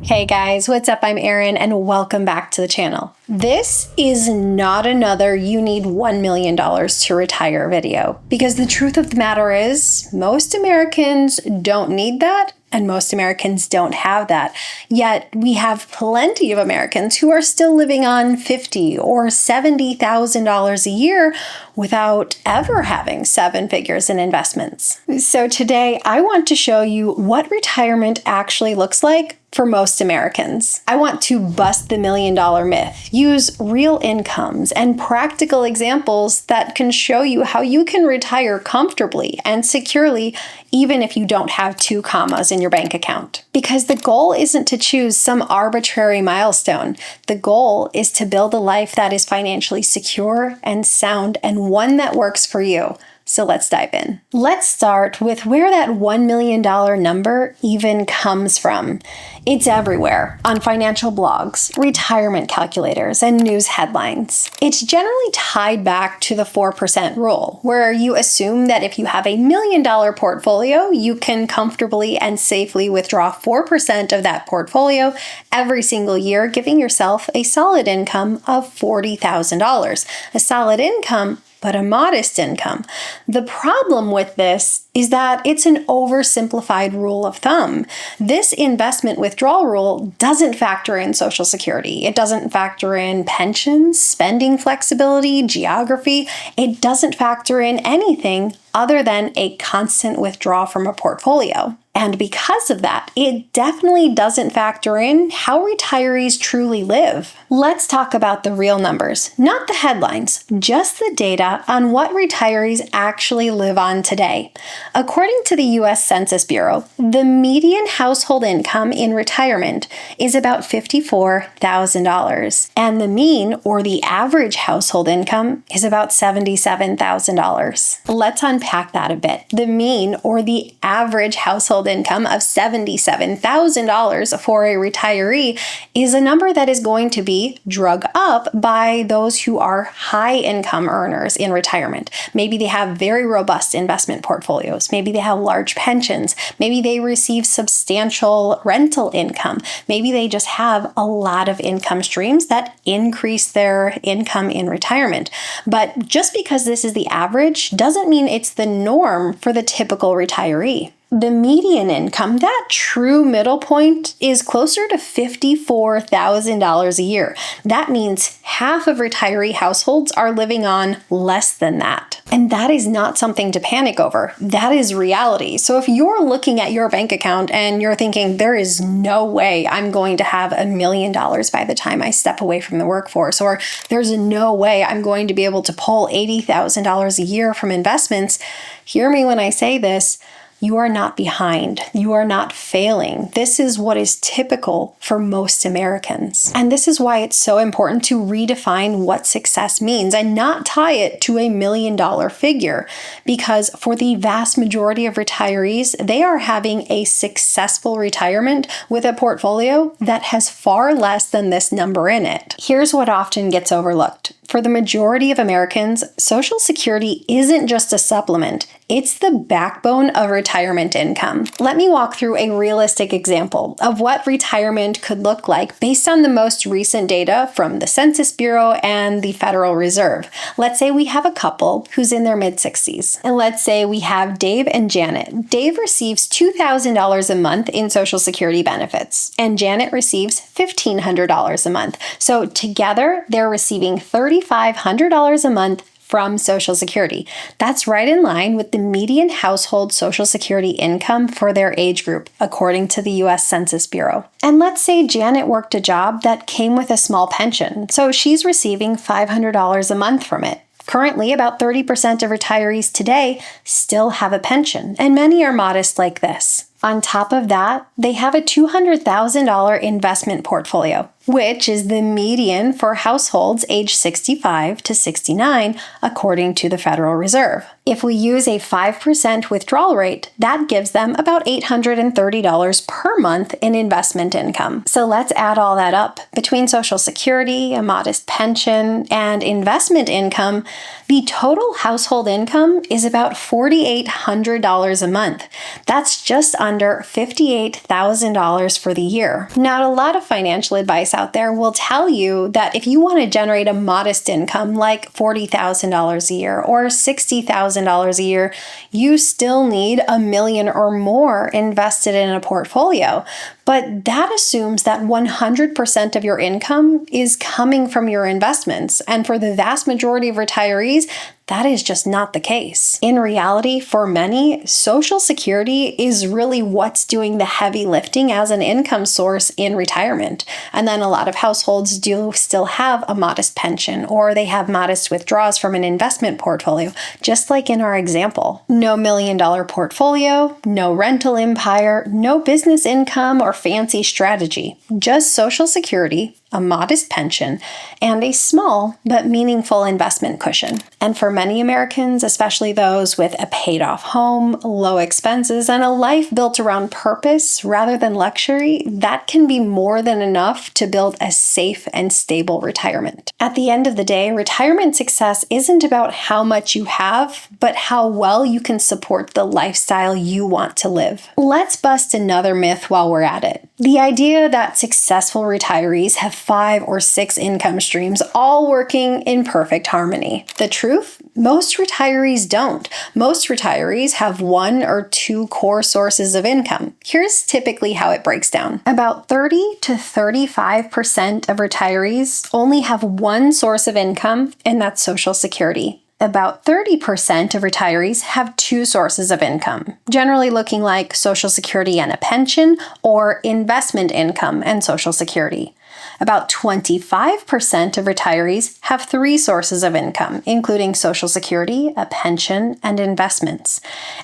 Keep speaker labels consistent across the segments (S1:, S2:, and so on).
S1: Hey guys, what's up? I'm Erin and welcome back to the channel. This is not another you need $1 million to retire video, because the truth of the matter is most Americans don't need that and most Americans don't have that. Yet we have plenty of Americans who are still living on $50,000 or $70,000 a year without ever having seven figures in investments. So today I want to show you what retirement actually looks like for most Americans. I want to bust the $1 million myth, use real incomes and practical examples that can show you how you can retire comfortably and securely even if you don't have 2 commas in your bank account. Because the goal isn't to choose some arbitrary milestone. The goal is to build a life that is financially secure and sound and one that works for you. So let's dive in. Let's start with where that $1 million number even comes from. It's everywhere, on financial blogs, retirement calculators, and news headlines. It's generally tied back to the 4% rule, where you assume that if you have a $1 million portfolio, you can comfortably and safely withdraw 4% of that portfolio every single year, giving yourself a solid income of $40,000. A solid income, but a modest income. The problem with this is that it's an oversimplified rule of thumb. This investment withdrawal rule doesn't factor in Social Security. It doesn't factor in pensions, spending flexibility, geography. It doesn't factor in anything other than a constant withdrawal from a portfolio. And because of that, it definitely doesn't factor in how retirees truly live. Let's talk about the real numbers, not the headlines, just the data on what retirees actually live on today. According to the U.S. Census Bureau, the median household income in retirement is about $54,000, and the mean or the average household income is about $77,000. Let's unpack that a bit. The mean or the average household income of $77,000 for a retiree is a number that is going to be drug up by those who are high income earners in retirement. Maybe they have very robust investment portfolios. Maybe they have large pensions. Maybe they receive substantial rental income. Maybe they just have a lot of income streams that increase their income in retirement. But just because this is the average doesn't mean it's the norm for the typical retiree. The median income, that true middle point, is closer to $54,000 a year. That means half of retiree households are living on less than that. And that is not something to panic over. That is reality. So if you're looking at your bank account and you're thinking, there is no way I'm going to have $1 million by the time I step away from the workforce, or there's no way I'm going to be able to pull $80,000 a year from investments, hear me when I say this. You are not behind. You are not failing. This is what is typical for most Americans. And this is why it's so important to redefine what success means and not tie it to $1 million figure. Because for the vast majority of retirees, they are having a successful retirement with a portfolio that has far less than this number in it. Here's what often gets overlooked. For the majority of Americans, Social Security isn't just a supplement, it's the backbone of retirement income. Let me walk through a realistic example of what retirement could look like based on the most recent data from the Census Bureau and the Federal Reserve. Let's say we have a couple who's in their mid-60s. And let's say we have Dave and Janet. Dave receives $2,000 a month in Social Security benefits, and Janet receives $1,500 a month. So together, they're receiving $3,500 a month from Social Security. That's right in line with the median household Social Security income for their age group, according to the U.S. Census Bureau. And let's say Janet worked a job that came with a small pension, so she's receiving $500 a month from it. Currently, about 30% of retirees today still have a pension, and many are modest like this. On top of that, they have a $200,000 investment portfolio, which is the median for households age 65 to 69, according to the Federal Reserve. If we use a 5% withdrawal rate, that gives them about $830 per month in investment income. So let's add all that up. Between Social Security, a modest pension, and investment income, the total household income is about $4,800 a month. That's just under $58,000 for the year. Now, a lot of financial advice out there will tell you that if you want to generate a modest income like $40,000 a year or $60,000 a year, you still need $1 million or more invested in a portfolio. But that assumes that 100% of your income is coming from your investments. And for the vast majority of retirees, that is just not the case. In reality, for many, Social Security is really what's doing the heavy lifting as an income source in retirement. And then a lot of households do still have a modest pension, or they have modest withdrawals from an investment portfolio, just like in our example. No $1 million portfolio, no rental empire, no business income or fancy strategy, just Social Security, a modest pension, and a small but meaningful investment cushion. And for many Americans, especially those with a paid-off home, low expenses, and a life built around purpose rather than luxury, that can be more than enough to build a safe and stable retirement. At the end of the day, retirement success isn't about how much you have, but how well you can support the lifestyle you want to live. Let's bust another myth while we're at it. The idea that successful retirees have 5 or 6 income streams all working in perfect harmony. The truth? Most retirees don't. Most retirees have 1 or 2 core sources of income. Here's typically how it breaks down. About 30 to 35% of retirees only have 1 source of income, and that's Social Security. About 30% of retirees have 2 sources of income, generally looking like Social Security and a pension, or investment income and Social Security. About 25% of retirees have 3 sources of income, including Social Security, a pension, and investments.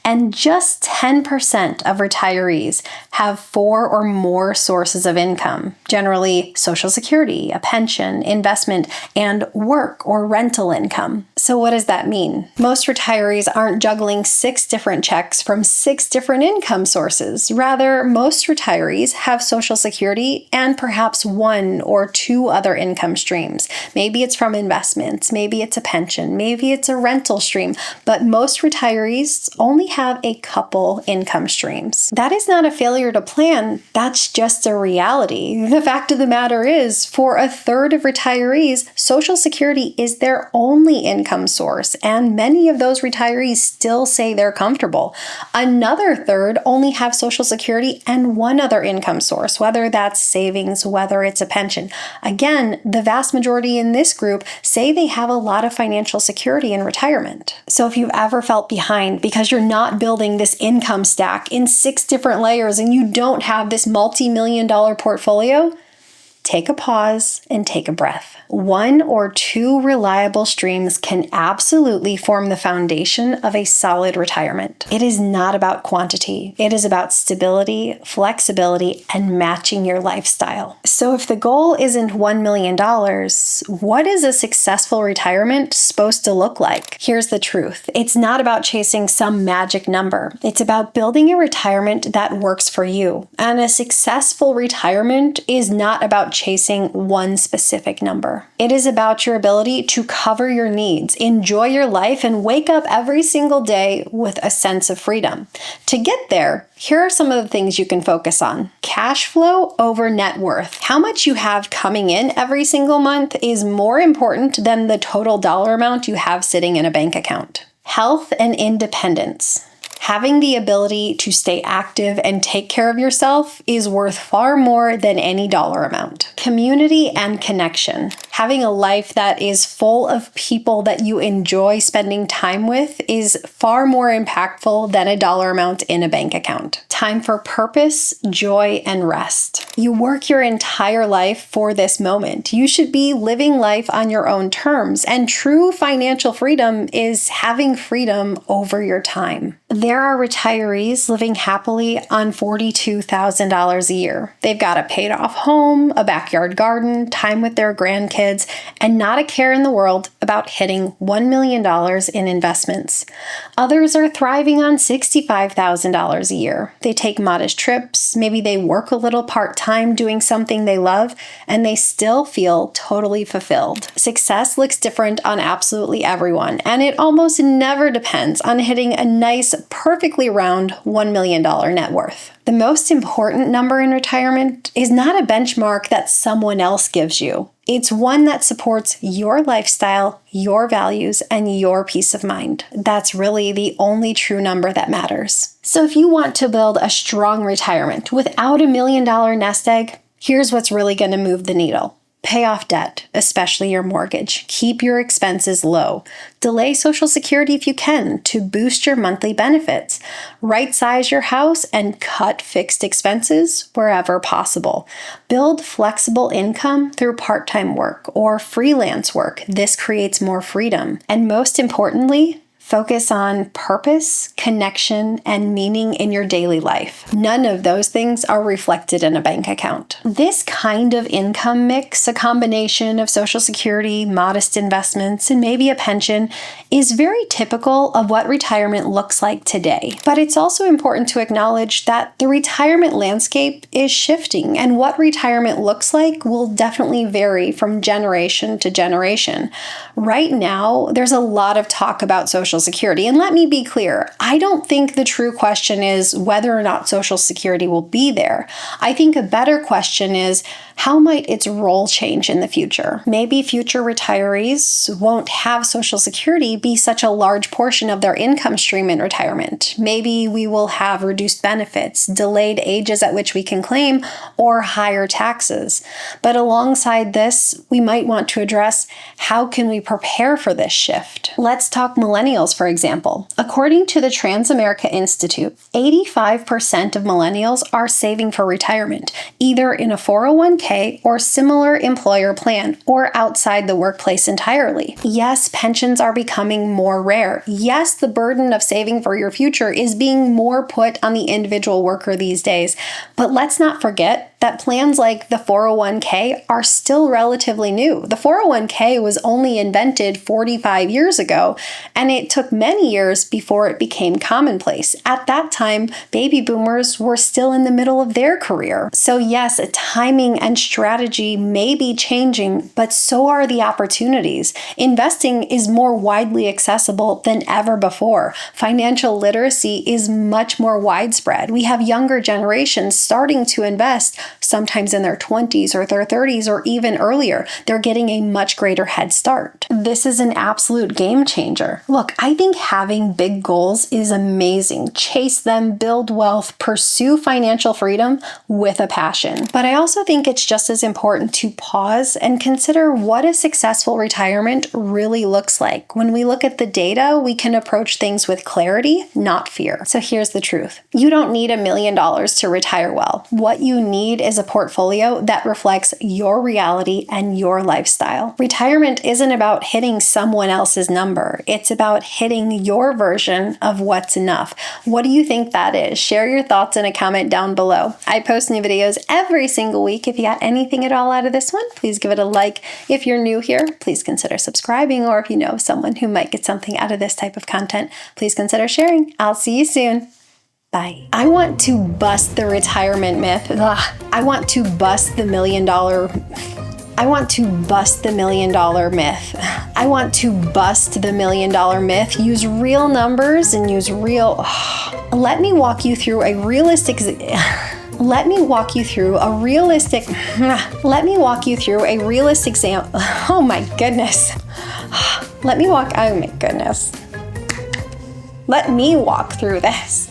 S1: And just 10% of retirees have 4 or more sources of income, generally Social Security, a pension, investment, and work or rental income. So what does that mean? Most retirees aren't juggling 6 different checks from 6 different income sources. Rather, most retirees have Social Security and perhaps 1 or 2 other income streams. Maybe it's from investments, maybe it's a pension, maybe it's a rental stream, but most retirees only have a couple income streams. That is not a failure to plan, that's just a reality. The fact of the matter is, for a third of retirees, Social Security is their only income source, and many of those retirees still say they're comfortable. Another third only have Social Security and 1 other income source, whether that's savings, whether it's a pension. Again, the vast majority in this group say they have a lot of financial security in retirement. So if you've ever felt behind because you're not building this income stack in 6 different layers and you don't have this multi-million-dollar portfolio, take a pause and take a breath. 1 or 2 reliable streams can absolutely form the foundation of a solid retirement. It is not about quantity. It is about stability, flexibility, and matching your lifestyle. So if the goal isn't $1 million, what is a successful retirement supposed to look like? Here's the truth. It's not about chasing some magic number. It's about building a retirement that works for you. And a successful retirement is not about chasing one specific number. It is about your ability to cover your needs, enjoy your life, and wake up every single day with a sense of freedom. To get there, here are some of the things you can focus on. Cash flow over net worth. How much you have coming in every single month is more important than the total dollar amount you have sitting in a bank account. Health and independence. Having the ability to stay active and take care of yourself is worth far more than any dollar amount. Community and connection. Having a life that is full of people that you enjoy spending time with is far more impactful than a dollar amount in a bank account. Time for purpose, joy, and rest. You work your entire life for this moment. You should be living life on your own terms, and true financial freedom is having freedom over your time. There are retirees living happily on $42,000 a year. They've got a paid-off home, a backyard garden, time with their grandkids, kids, and not a care in the world about hitting $1 million in investments. Others are thriving on $65,000 a year. They take modest trips, maybe they work a little part-time doing something they love, and they still feel totally fulfilled. Success looks different on absolutely everyone, and it almost never depends on hitting a nice, perfectly round $1 million net worth. The most important number in retirement is not a benchmark that someone else gives you. It's one that supports your lifestyle, your values, and your peace of mind. That's really the only true number that matters. So if you want to build a strong retirement without $1 million nest egg, here's what's really going to move the needle. Pay off debt, especially your mortgage. Keep your expenses low. Delay Social Security if you can to boost your monthly benefits. Right-size your house and cut fixed expenses wherever possible. Build flexible income through part-time work or freelance work. This creates more freedom. And most importantly, focus on purpose, connection, and meaning in your daily life. None of those things are reflected in a bank account. This kind of income mix, a combination of Social Security, modest investments, and maybe a pension, is very typical of what retirement looks like today. But it's also important to acknowledge that the retirement landscape is shifting, and what retirement looks like will definitely vary from generation to generation. Right now, there's a lot of talk about Social Security. And let me be clear, I don't think the true question is whether or not Social Security will be there. I think a better question is, how might its role change in the future? Maybe future retirees won't have Social Security be such a large portion of their income stream in retirement. Maybe we will have reduced benefits, delayed ages at which we can claim, or higher taxes. But alongside this, we might want to address, how can we prepare for this shift? Let's talk millennials, for example. According to the Transamerica Institute, 85% of millennials are saving for retirement, either in a 401k or similar employer plan, or outside the workplace entirely. Yes, pensions are becoming more rare. Yes, the burden of saving for your future is being more put on the individual worker these days. But let's not forget that plans like the 401k are still relatively new. The 401k was only invented 45 years ago, and it took many years before it became commonplace. At that time, baby boomers were still in the middle of their career. So yes, timing and strategy may be changing, but so are the opportunities. Investing is more widely accessible than ever before. Financial literacy is much more widespread. We have younger generations starting to invest, sometimes in their 20s or their 30s or even earlier. They're getting a much greater head start. This is an absolute game changer. Look, I think having big goals is amazing. Chase them, build wealth, pursue financial freedom with a passion. But I also think it's just as important to pause and consider what a successful retirement really looks like. When we look at the data, we can approach things with clarity, not fear. So here's the truth. You don't need $1 million to retire well. What you need is a portfolio that reflects your reality and your lifestyle. Retirement isn't about hitting someone else's number. It's about hitting your version of what's enough. What do you think that is? Share your thoughts in a comment down below. I post new videos every single week. If you got anything at all out of this one, please give it a like. If you're new here, please consider subscribing, or if you know someone who might get something out of this type of content, please consider sharing. I'll see you soon. Bye. I want to bust the retirement myth. I want to bust the $1 million. I want to bust the $1 million myth. I want to bust the $1 million myth. Use real numbers and use real. Let me walk you through a realistic. Let me walk you through a realistic. Let me walk you through a realistic example. Oh my goodness. Let me walk. Oh my goodness. Let me walk through this.